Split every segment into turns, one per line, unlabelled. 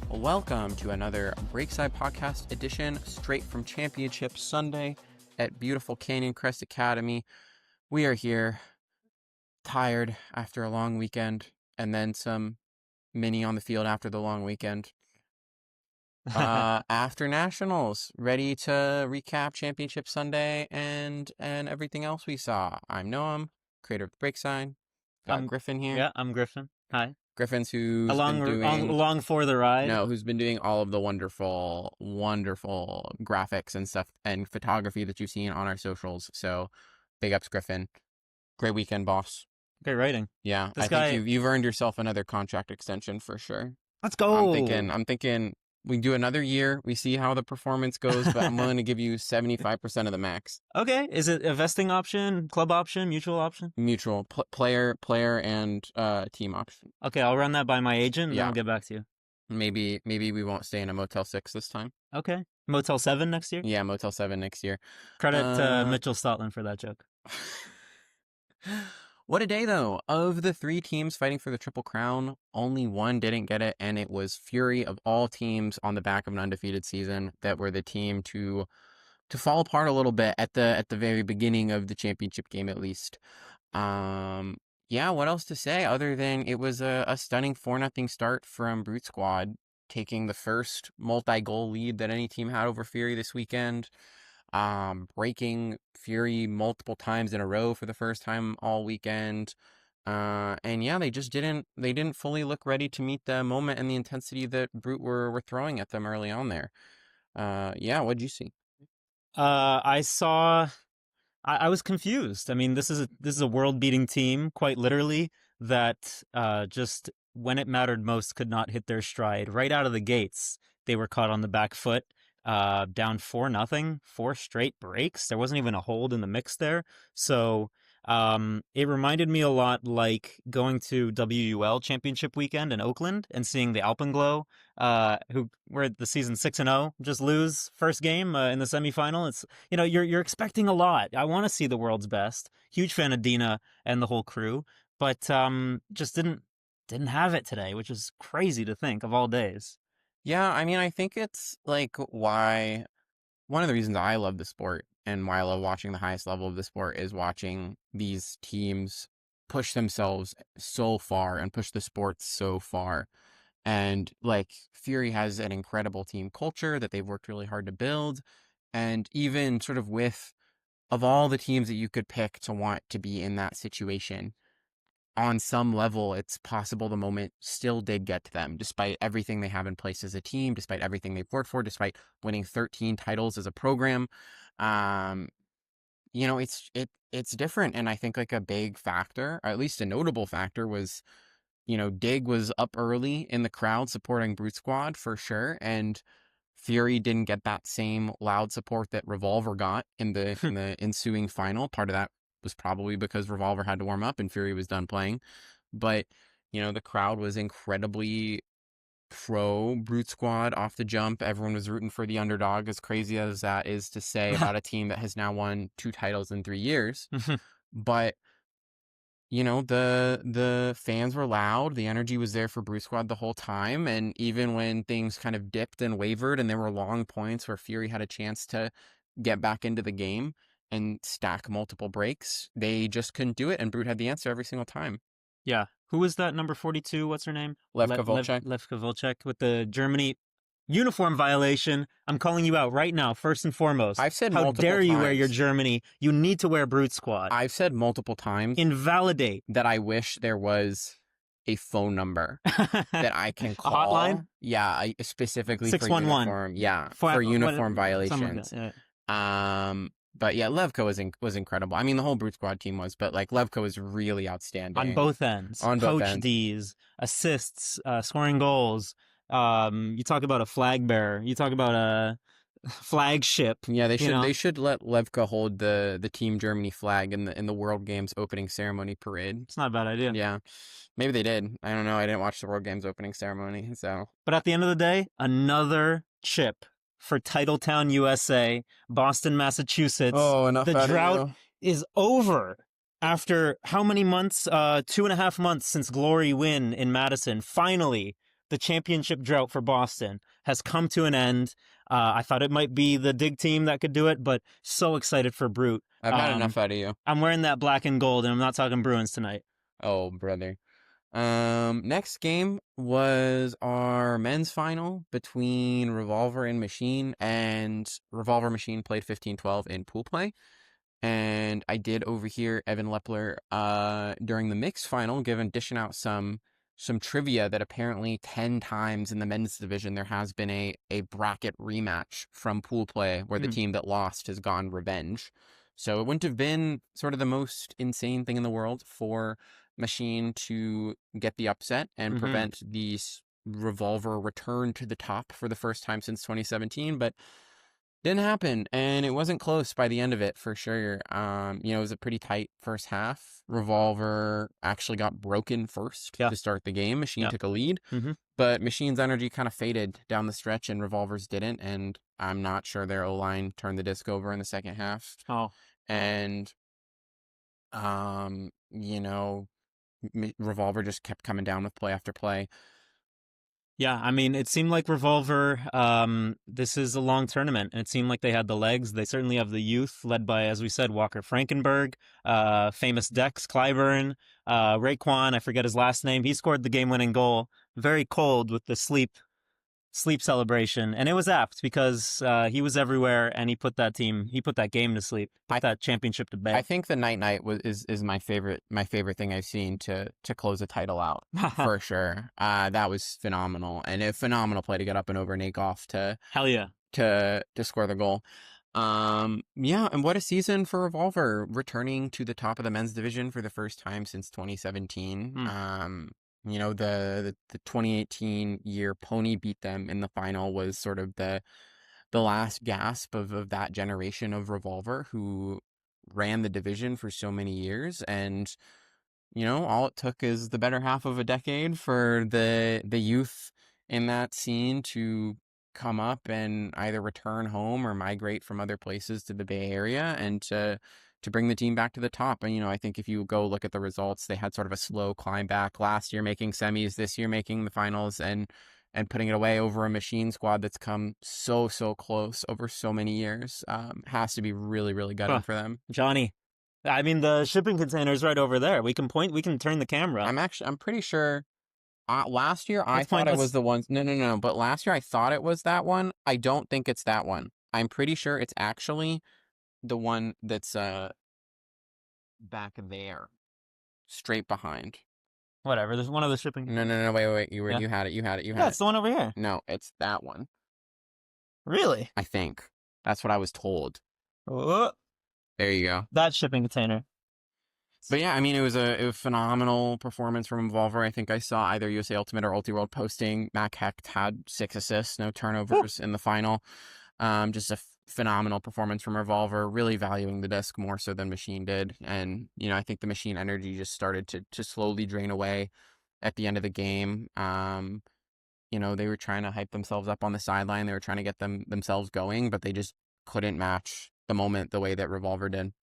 Welcome to another Breakside Podcast edition, straight from Championship Sunday at beautiful Canyon Crest Academy. We are here, tired after a long weekend, and then some mini on the field after the long weekend. After Nationals, ready to recap Championship Sunday and everything else we saw. I'm Noam, creator of Breakside. Got Griffin here.
Yeah, I'm Griffin. Hi.
Griffin's who's been doing
along for the ride.
No, who's been doing all of the wonderful graphics and stuff and photography that you've seen on our socials. So, big ups, Griffin. Great weekend, boss.
Great writing.
Yeah, I think you've earned yourself another contract extension for sure.
Let's go.
I'm thinking we do another year. We see how the performance goes, but I'm willing to give you 75% of the max.
Okay. Is it a vesting option, club option, mutual option?
Mutual, player, and team option.
Okay, I'll run that by my agent and then I'll get back to you.
Maybe we won't stay in a Motel 6 this time.
Okay. Motel 7 next year?
Yeah, Motel 7 next year.
Credit Mitchell Stotland for that joke.
What a day, though. Of the three teams fighting for the Triple Crown, only one didn't get it, and it was Fury of all teams on the back of an undefeated season that were the team to fall apart a little bit at the very beginning of the championship game, at least. Yeah, what else to say other than it was a stunning 4-0 start from Brute Squad, taking the first multi-goal lead that any team had over Fury this weekend. Breaking Fury multiple times in a row for the first time all weekend. And yeah, they didn't fully look ready to meet the moment and the intensity that Brute were throwing at them early on there. Yeah, what'd you see?
I was confused. I mean, this is a world-beating team, quite literally, that just when it mattered most could not hit their stride. Right out of the gates, they were caught on the back foot. Down 4-0, 4 straight breaks. There wasn't even a hold in the mix there. So it reminded me a lot like going to WUL Championship weekend in Oakland and seeing the Alpenglow, who were the season 6-0, just lose first game in the semifinal. It's, you're expecting a lot. I want to see the world's best. Huge fan of Dina and the whole crew, but just didn't have it today, which is crazy to think of all days.
Yeah, I mean, I think it's like why one of the reasons I love the sport and why I love watching the highest level of the sport is watching these teams push themselves so far and push the sport so far. And like Fury has an incredible team culture that they've worked really hard to build. And even sort of of all the teams that you could pick to want to be in that situation, on some level, it's possible the moment still did get to them, despite everything they have in place as a team, despite everything they've worked for, despite winning 13 titles as a program. It's different. And I think like a big factor, or at least a notable factor, was, Dig was up early in the crowd supporting Brute Squad for sure. And Fury didn't get that same loud support that Revolver got in the ensuing final. Part of that was probably because Revolver had to warm up and Fury was done playing. But, the crowd was incredibly pro Brute Squad off the jump. Everyone was rooting for the underdog, as crazy as that is to say about a team that has now won 2 titles in 3 years. But, the fans were loud. The energy was there for Brute Squad the whole time. And even when things kind of dipped and wavered and there were long points where Fury had a chance to get back into the game and stack multiple breaks, they just couldn't do it, and Brute had the answer every single time.
Yeah. Who was that number 42? What's her name?
Levke Walczak.
Levke Walczak with the Germany uniform violation. I'm calling you out right now, first and foremost.
I've said
how
multiple
dare
times.
You wear your Germany? You need to wear Brute Squad.
I've said multiple times.
Invalidate.
That I wish there was a phone number that I can call.
A hotline?
Yeah, specifically
611.
For uniform. Yeah, for uniform violations.
Like that, yeah.
But yeah, Levke was incredible. I mean, the whole Brute Squad team was, but like Levke was really outstanding
on both ends. Coach D's, assists, scoring goals. You talk about a flag bearer. You talk about a flagship.
Yeah, they should let Levke hold the Team Germany flag in the World Games opening ceremony parade.
It's not a bad idea.
Yeah, maybe they did. I don't know. I didn't watch the World Games opening ceremony, so.
But at the end of the day, another chip for Titletown, USA, Boston, Massachusetts.
Oh, enough.
The drought is over after how many months? 2.5 months since Glory win in Madison. Finally, the championship drought for Boston has come to an end. I thought it might be the Dig team that could do it, but so excited for Brute.
I've had enough out of you.
I'm wearing that black and gold, and I'm not talking Bruins tonight.
Oh, brother. Next game was our men's final between Revolver and Machine, and Revolver Machine played 15-12 in pool play. And I did overhear Evan Lepler during the mixed final dishing out some trivia that apparently 10 times in the men's division there has been a bracket rematch from pool play where the team that lost has gone revenge. So it wouldn't have been sort of the most insane thing in the world for Machine to get the upset and prevent the Revolver return to the top for the first time since 2017, but didn't happen, and it wasn't close by the end of it for sure. It was a pretty tight first half. Revolver actually got broken first to start the game. Machine took a lead, but Machine's energy kind of faded down the stretch, and Revolver's didn't, and I'm not sure their O-line turned the disc over in the second half.
Oh.
And, Revolver just kept coming down with play after play.
Yeah, I mean, it seemed like Revolver, this is a long tournament, and it seemed like they had the legs. They certainly have the youth, led by, as we said, Walker Frankenberg, famous Dex Clyburn, Raekwon, I forget his last name. He scored the game-winning goal, very cold with the sleep celebration, and it was apt because he was everywhere, and he put that game to sleep, put that championship to bed.
I think the night is my favorite thing I've seen to close a title out for sure. That was phenomenal, and a phenomenal play to get up and over Nate Goff to
hell yeah
to score the goal. And what a season for Revolver, returning to the top of the men's division for the first time since 2017. The 2018 year Pony beat them in the final was sort of the last gasp of that generation of Revolver who ran the division for so many years. And, all it took is the better half of a decade for the youth in that scene to come up and either return home or migrate from other places to the Bay Area and to bring the team back to the top. And, I think if you go look at the results, they had sort of a slow climb back last year, making semis, this year making the finals, and putting it away over a Machine squad that's come so close over so many years. Has to be really, really gutting for them.
Johnny, I mean, the shipping container is right over there. We can turn the camera.
I'm pretty sure last year I thought it was the one. No. But last year I thought it was that one. I don't think it's that one. I'm pretty sure it's actually the one that's back there, straight behind.
Whatever. There's one of the shipping.
No. Wait. You had it.
Yeah, it's the one over here.
No, it's that one.
Really?
I think that's what I was told.
Oh.
There you go.
That shipping container.
But yeah, I mean, it was a phenomenal performance from Revolver. I think I saw either USA Ultimate or Ultiworld posting. Mac Hecht had 6 assists, no turnovers in the final. Just a phenomenal performance from Revolver, really valuing the disc more so than Machine did. And, I think the Machine energy just started to slowly drain away at the end of the game. They were trying to hype themselves up on the sideline. They were trying to get themselves going, but they just couldn't match the moment the way that Revolver did.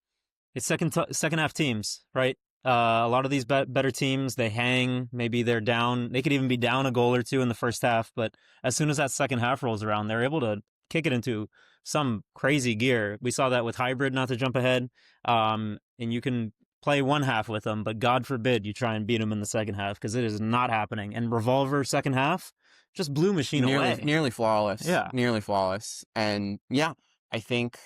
It's second half teams, right? A lot of these better teams, they hang. Maybe they're down. They could even be down a goal or two in the first half. But as soon as that second half rolls around, they're able to kick it into some crazy gear. We saw that with Hybrid, not to jump ahead. And you can play one half with them, but God forbid you try and beat them in the second half because it is not happening. And Revolver second half just blew Machine away.
Nearly flawless.
Yeah.
Nearly flawless. And yeah, I think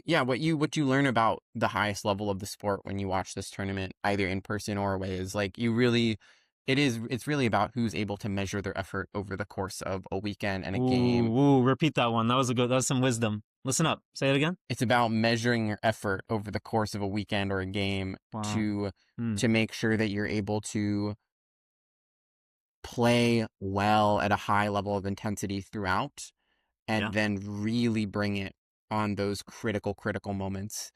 what you learn about the highest level of the sport when you watch this tournament, either in person or away, is like it's really about who's able to measure their effort over the course of a weekend and a game.
Ooh, repeat that one. That was some wisdom. Listen up. Say it again.
It's about measuring your effort over the course of a weekend or a game to make sure that you're able to play well at a high level of intensity throughout and then really bring it on those critical moments.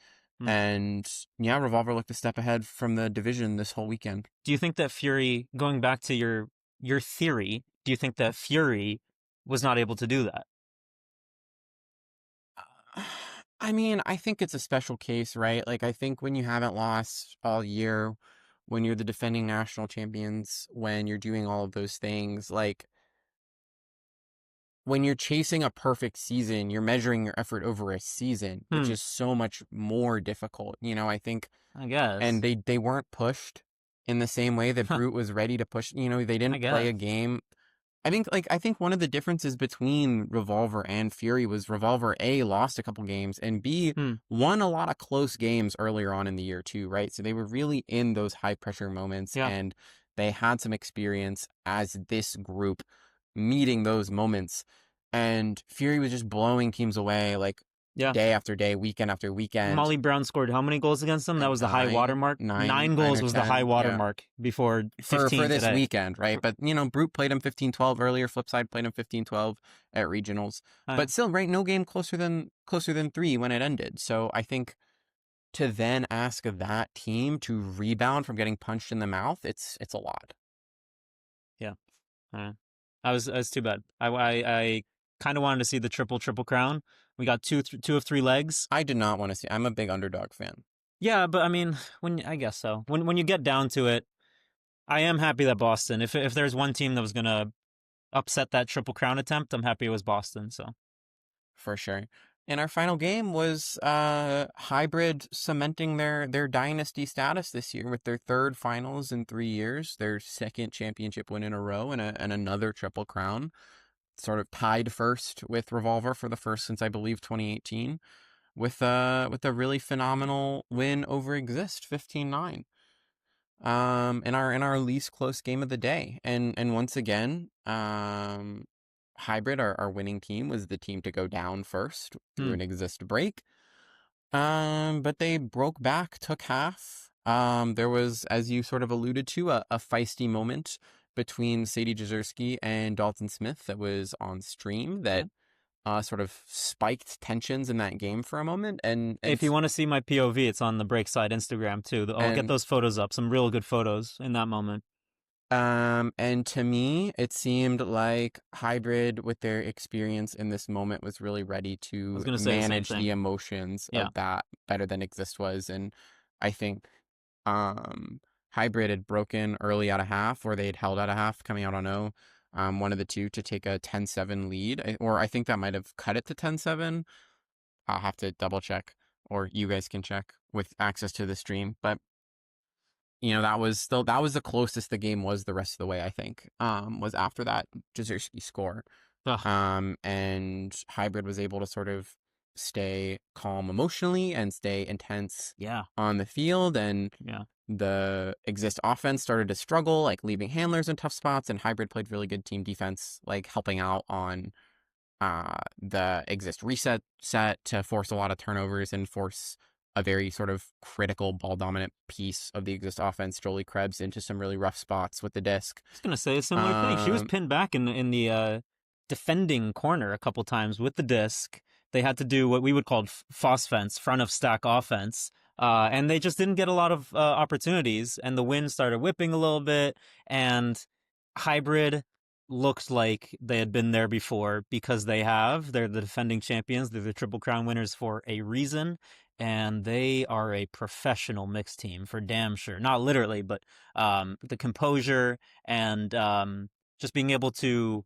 And yeah, Revolver looked a step ahead from the division this whole weekend.
Do you think that Fury, going back to your theory, do you think that Fury was not able to do that?
I mean, I think it's a special case, right? Like, I think when you haven't lost all year, when you're the defending national champions, when you're doing all of those things, like when you're chasing a perfect season, you're measuring your effort over a season, which
Hmm.
is so much more difficult. I think,
I
and
guess.
they weren't pushed in the same way that Brute was ready to push. They
I
didn't play
guess.
a game. I think one of the differences between Revolver and Fury was Revolver A lost a couple games and B
Hmm.
won a lot of close games earlier on in the year too, right? So they were really in those high pressure moments
Yeah.
and they had some experience as this group meeting those moments. And Fury was just blowing teams away like
Yeah.
day after day, weekend after weekend.
Molly Brown scored how many goals against them? That
Like
was the high water mark.
nine,
9 goals
or
was the high
10.
water
Yeah.
mark before
For
15
this
today.
weekend, right? But Brute played him 15-12 earlier. Flipside played him 15-12 at regionals.
Uh,
But still, right? No game closer than 3 when it ended. So I think to then ask that team to rebound from getting punched in the mouth, it's a lot.
yeah. I was too bad. I kind of wanted to see the triple crown. We got two of three legs.
I did not want to see. I'm a big underdog fan.
Yeah, but I mean, I guess so. When you get down to it, I am happy that Boston. If there's one team that was gonna upset that triple crown attempt, I'm happy it was Boston. So
For sure. And our final game was Hybrid cementing their dynasty status this year with their third finals in 3 years, their second championship win in a row, and another triple crown. Sort of tied first with Revolver for the first since I believe 2018, with a really phenomenal win over Exist 15-9. In our least close game of the day. And once again, Hybrid, our winning team, was the team to go down first through
hmm.
an Exist break. But they broke back, took half. There was, as you sort of alluded to, a feisty moment between Sadie Jezierski and Dalton Smith that was on stream
Yeah.
that sort of spiked tensions in that game for a moment. And and
If you want to see my POV, it's on the Breakside Instagram too. I'll get
and
those photos up. Some real good photos in that moment.
and to me, it seemed like Hybrid, with their experience in this moment, was really ready
I was
to
gonna say the same
manage the
thing.
emotions
Yeah.
of that better than Exist was. And I think Hybrid had broken early out of half, or they had held out of half, coming out on O. One of the two to take a 10-7 lead, or I think that might have cut it to 10-7. I'll have to double check, or you guys can check with access to the stream. But that was the closest the game was the rest of the way, I think. Was after that Jezierski score.
Ugh.
And Hybrid was able to sort of stay calm emotionally and stay intense
Yeah.
on the field. And
Yeah.
the Exist offense started to struggle, like leaving handlers in tough spots. And Hybrid played really good team defense, like helping out on the Exist reset set to force a lot of turnovers and force a very sort of critical ball dominant piece of the Exist offense, Jolie Krebs, into some really rough spots with the disc.
I was gonna say a similar thing. She was
Um,
pinned back in the defending corner a couple times with the disc. They had to do what we would call fence, front of stack offense, and they just didn't get a lot of opportunities. And the wind started whipping a little bit, and Hybrid looked like they had been there before because they have. They're the defending champions. They're the Triple Crown winners for a reason. And they are a professional mixed team for damn sure. Not literally, but the composure and just being able to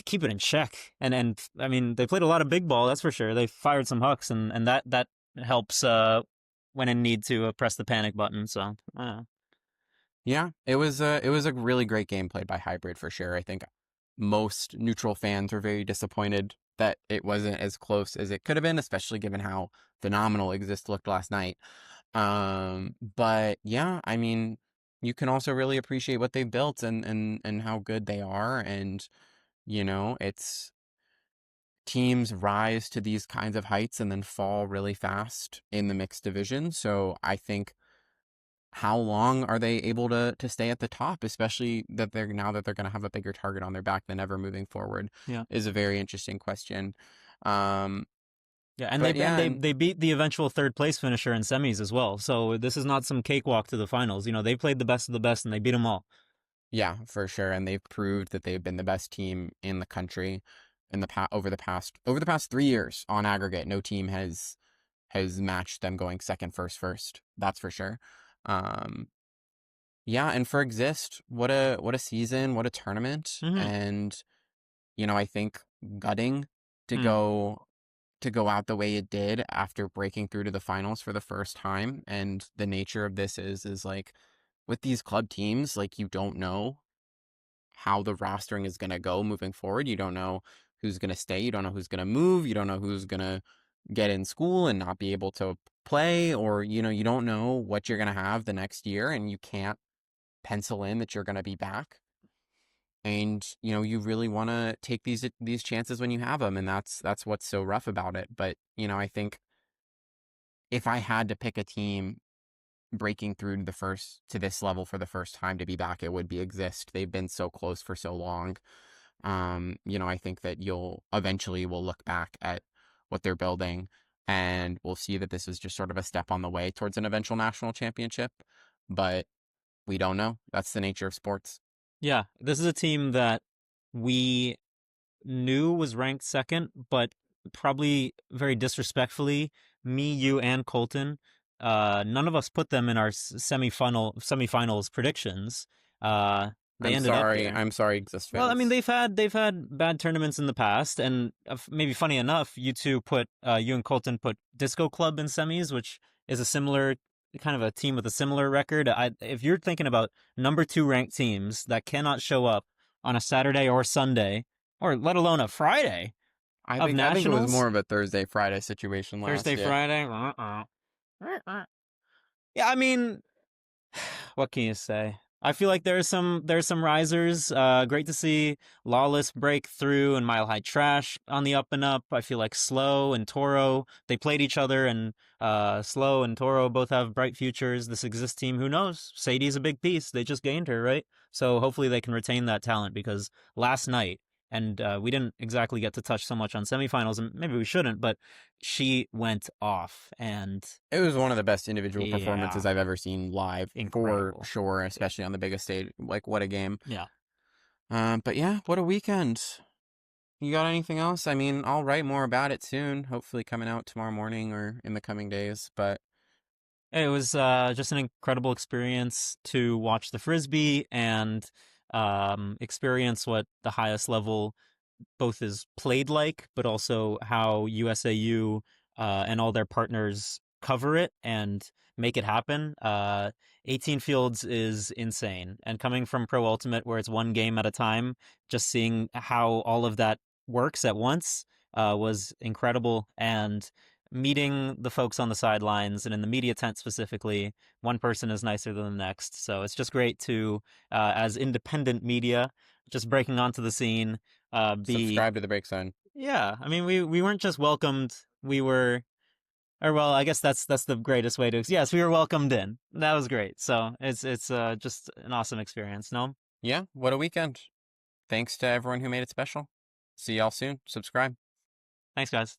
keep it in check. And I mean, they played a lot of big ball, that's for sure. They fired some hucks, and that helps when in need to press the panic button. So
yeah, it was a really great game played by Hybrid for sure. I think most neutral fans were very disappointed that it wasn't as close as it could have been, especially given how phenomenal Exist looked last night. But yeah, I mean, you can also really appreciate what they've built and how good they are. And it's teams rise to these kinds of heights and then fall really fast in the mixed division. So I think, how long are they able to stay at the top, especially that they're going to have a bigger target on their back than ever moving forward,
yeah.
is a very interesting question. Um,
Yeah, and they
but
and
yeah,
they
and
they beat the eventual third place finisher in semis as well. So this is not some cakewalk to the finals. They played the best of the best and they beat them all.
yeah, for sure. And they've proved that they've been the best team in the country in over the past 3 years on aggregate. No team has matched them going second, first. That's for sure. Yeah, and for Exist, what a season, what a tournament.
Mm-hmm.
And I think gutting to
Mm.
go out the way it did after breaking through to the finals for the first time. And the nature of this is like with these club teams, like you don't know how the rostering is going to go moving forward. You don't know who's going to stay. You don't know who's going to move. You don't know who's going to get in school and not be able to play, or, you don't know what you're going to have the next year, and you can't pencil in that you're going to be back. And, you really want to take these chances when you have them. And that's what's so rough about it. But, I think if I had to pick a team breaking through to this level for the first time to be back, it would be Exist. They've been so close for so long. I think that you'll eventually will look back at what they're building, and we'll see that this is just sort of a step on the way towards an eventual national championship. But we don't know. That's the nature of sports.
Yeah, this is a team that we knew was ranked second, but probably very disrespectfully, me, you, and Colton, none of us put them in our semifinals predictions. They
I'm
ended up
sorry.
there.
I'm sorry, Exist
Well, I mean,
fans.
they've had bad tournaments in the past, and maybe funny enough, you and Colton put Disco Club in semis, which is a similar kind of a team with a similar record. If you're thinking about number two ranked teams that cannot show up on a Saturday or Sunday, or let alone a Friday
I
of
think I think it was
nationals,
more of a Thursday Friday situation
Thursday,
last year.
Friday, yeah, I mean, what can you say? I feel like there's some risers. Great to see Lawless break through and Mile High Trash on the up and up. I feel like Slow and Toro, they played each other, and Slow and Toro both have bright futures. This Exist team, who knows? Sadie's a big piece. They just gained her, right? So hopefully they can retain that talent, because last night, and we didn't exactly get to touch so much on semifinals, and maybe we shouldn't, but she went off, and
It was one of the best individual
yeah,
performances I've ever seen live, for
incredible.
sure, especially on the biggest stage. Like, what a game.
Yeah.
But yeah, what a weekend. You got anything else? I mean, I'll write more about it soon, hopefully coming out tomorrow morning or in the coming days. But
It was just an incredible experience to watch the frisbee and experience what the highest level both is played like, but also how USAU and all their partners cover it and make it happen. 18 fields is insane. And coming from Pro Ultimate, where it's one game at a time, just seeing how all of that works at once was incredible. And meeting the folks on the sidelines and in the media tent specifically, one person is nicer than the next. So it's just great to, as independent media, just breaking onto the scene, be
subscribe to the Break Zone.
yeah. I mean, we weren't just welcomed, we were, or well, I guess that's the greatest way to, yes, we were welcomed in. That was great. So it's just an awesome experience. No,
Yeah, what a weekend. Thanks to everyone who made it special. See y'all soon. Subscribe.
thanks, guys.